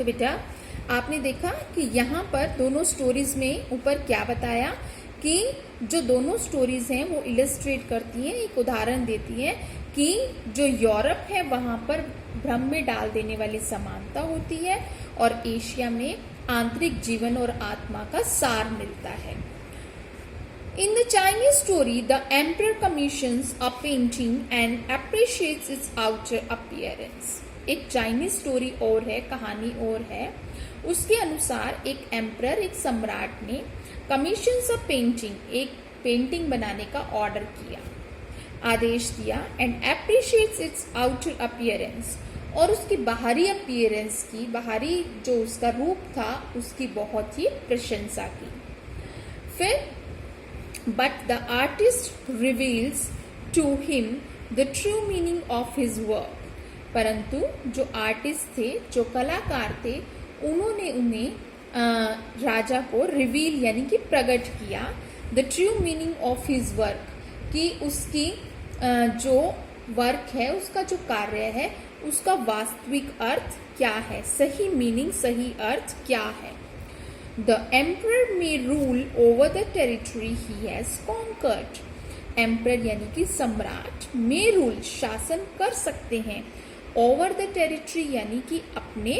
तो बेटा आपने देखा कि यहाँ पर दोनों स्टोरीज में ऊपर क्या बताया कि जो दोनों स्टोरीज हैं वो इलस्ट्रेट करती हैं, एक उदाहरण देती हैं कि जो यूरोप है वहाँ पर भ्रम में डाल देने वाली समानता होती है और एशिया में आंतरिक जीवन और आत्मा का सार मिलता है। In the Chinese story, the emperor commissions a painting and appreciates its outer appearance. एक चाइनीज स्टोरी और है, कहानी और है। उसके अनुसार एक एम्परर, एक सम्राट ने कमीशंस अ पेंटिंग, एक पेंटिंग बनाने का ऑर्डर किया, आदेश दिया, and appreciates it's outer appearance, और उसकी बाहरी अपीयरेंस की, बाहरी जो उसका रूप था उसकी बहुत ही प्रशंसा की। फिर but the artist reveals to him the true meaning of his work. परंतु जो आर्टिस्ट थे, जो कलाकार थे, उन्होंने उन्हें राजा को रिवील यानी कि प्रकट किया the true meaning of his work, कि उसकी जो वर्क है, उसका जो कार्य है, उसका वास्तविक अर्थ क्या है, सही मीनिंग, सही अर्थ क्या है। The emperor may rule over the territory he has conquered. Emperor यानी कि सम्राट, may rule शासन कर सकते हैं, over the territory यानी कि अपने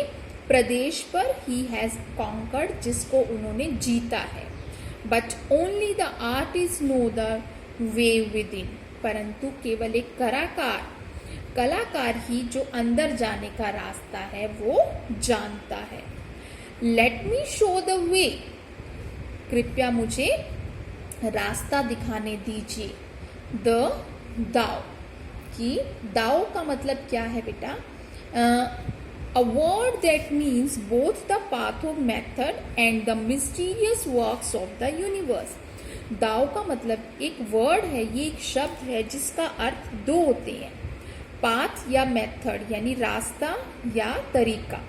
प्रदेश पर, he has conquered जिसको उन्होंने जीता है। But only the artists know the way within. परंतु केवल एक कलाकार ही जो अंदर जाने का रास्ता है वो जानता है। Let me show the way, कृपया मुझे रास्ता दिखाने दीजिए। द दाओ, कि दाओ का मतलब क्या है बेटा? A word that means both the path of method and the mysterious works of the universe. दाओ का मतलब एक वर्ड है, ये एक शब्द है जिसका अर्थ दो होते हैं, पाथ या मेथड यानी रास्ता या तरीका।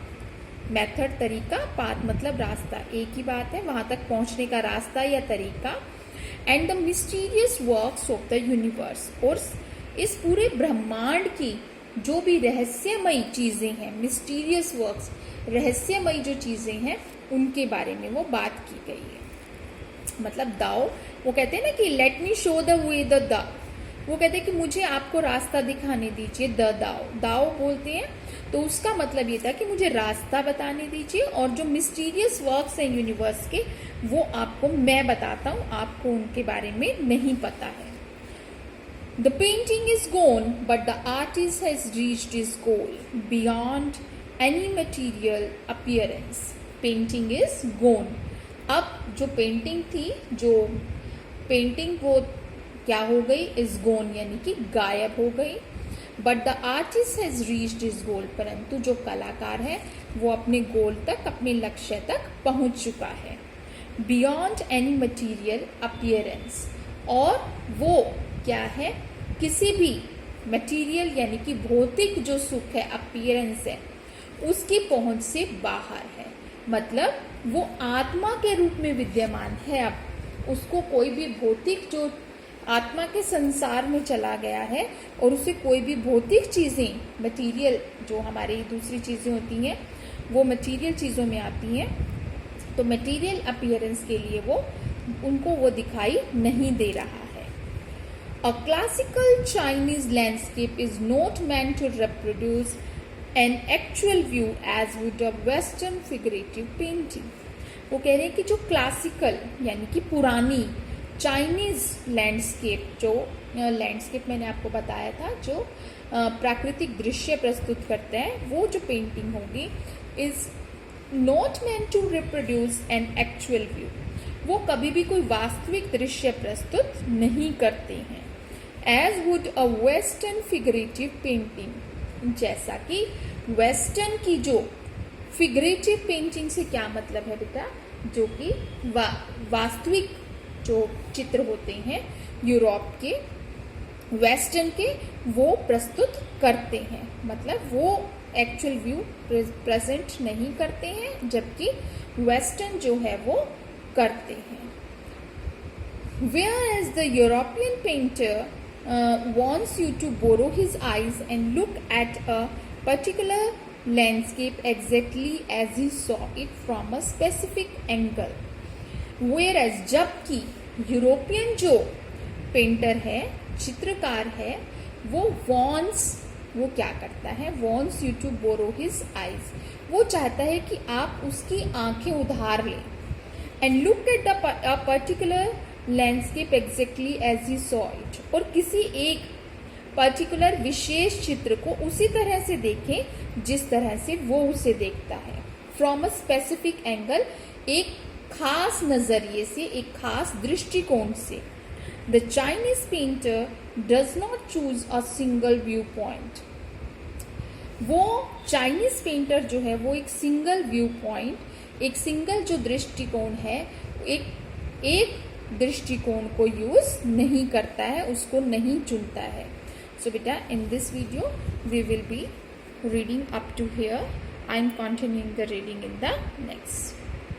मेथड तरीका, पाथ मतलब रास्ता, एक ही बात है, वहां तक पहुंचने का रास्ता या तरीका। And the mysterious works of the universe, और इस पूरे ब्रह्मांड की जो भी रहस्यमयी चीजें हैं, मिस्टीरियस वर्क्स, रहस्यमयी जो चीजें हैं, उनके बारे में वो बात की गई है। मतलब दाओ, वो कहते हैं ना कि let me show the way the दाओ, वो कहते हैं कि मुझे आपको रास्ता दिखाने दीजिए। द दाओ, दाओ बोलते हैं, तो उसका मतलब ये था कि मुझे रास्ता बताने दीजिए, और जो मिस्टीरियस वर्क्स हैं यूनिवर्स के, वो आपको मैं बताता हूँ, आपको उनके बारे में नहीं पता है। The painting is gone but the artist has reached his goal beyond any material appearance. Painting is gone, अब जो पेंटिंग थी, जो पेंटिंग वो क्या हो गई? इज गोन यानी कि गायब हो गई। But the artist has reached his गोल, परंतु जो कलाकार है वो अपने गोल तक, अपने लक्ष्य तक पहुंच चुका है। बियॉन्ड एनी मटीरियल अपीयरेंस, और वो क्या है? किसी भी मटीरियल यानी कि भौतिक जो सुख है, अपीयरेंस है, उसकी पहुंच से बाहर है। मतलब वो आत्मा के रूप में विद्यमान है, अब उसको कोई भी भौतिक, जो आत्मा के संसार में चला गया है, और उसे कोई भी भौतिक चीजें, मटीरियल जो हमारी दूसरी चीजें होती हैं, वो मटीरियल चीजों में आती हैं, तो मटीरियल अपीयरेंस के लिए वो उनको वो दिखाई नहीं दे रहा है। A classical Chinese landscape is not meant to reproduce an actual view as would a western figurative painting. वो कह रहे हैं कि जो क्लासिकल यानी कि पुरानी चाइनीज लैंडस्केप, जो लैंडस्केप मैंने आपको बताया था, जो प्राकृतिक दृश्य प्रस्तुत करते हैं, वो जो पेंटिंग होगी is not meant to reproduce an actual view, वो कभी भी कोई वास्तविक दृश्य प्रस्तुत नहीं करते हैं। As would a western figurative painting, जैसा कि वेस्टर्न की जो फिगरेटिव पेंटिंग से क्या मतलब है बेटा? जो कि वास्तविक जो चित्र होते हैं यूरोप के, वेस्टर्न के, वो प्रस्तुत करते हैं। मतलब वो एक्चुअल व्यू प्रेजेंट नहीं करते हैं, जबकि वेस्टर्न जो है वो करते हैं। Whereas the European painter wants you to borrow his eyes and look at a particular landscape exactly as he saw it from a specific angle. Whereas जबकि यूरोपियन जो पेंटर है, चित्रकार है, वो क्या करता है, wants you to borrow his eyes. वो चाहता है कि आप उसकी आंखें उधार लें. And look at a particular landscape exactly as he saw it. और किसी एक पर्टिकुलर विशेष चित्र को उसी तरह से देखें जिस तरह से वो उसे देखता है. फ्रॉम अ स्पेसिफिक एंगल, एक खास नजरिए से, एक खास दृष्टिकोण से. The Chinese painter does not choose a single view point. वो चाइनीज पेंटर जो है वो एक सिंगल व्यू पॉइंट, एक सिंगल जो दृष्टिकोण है, एक दृष्टिकोण को यूज नहीं करता है, उसको नहीं चुनता है. So beta, in this video we will be reading up to here. I am continuing the reading in the next.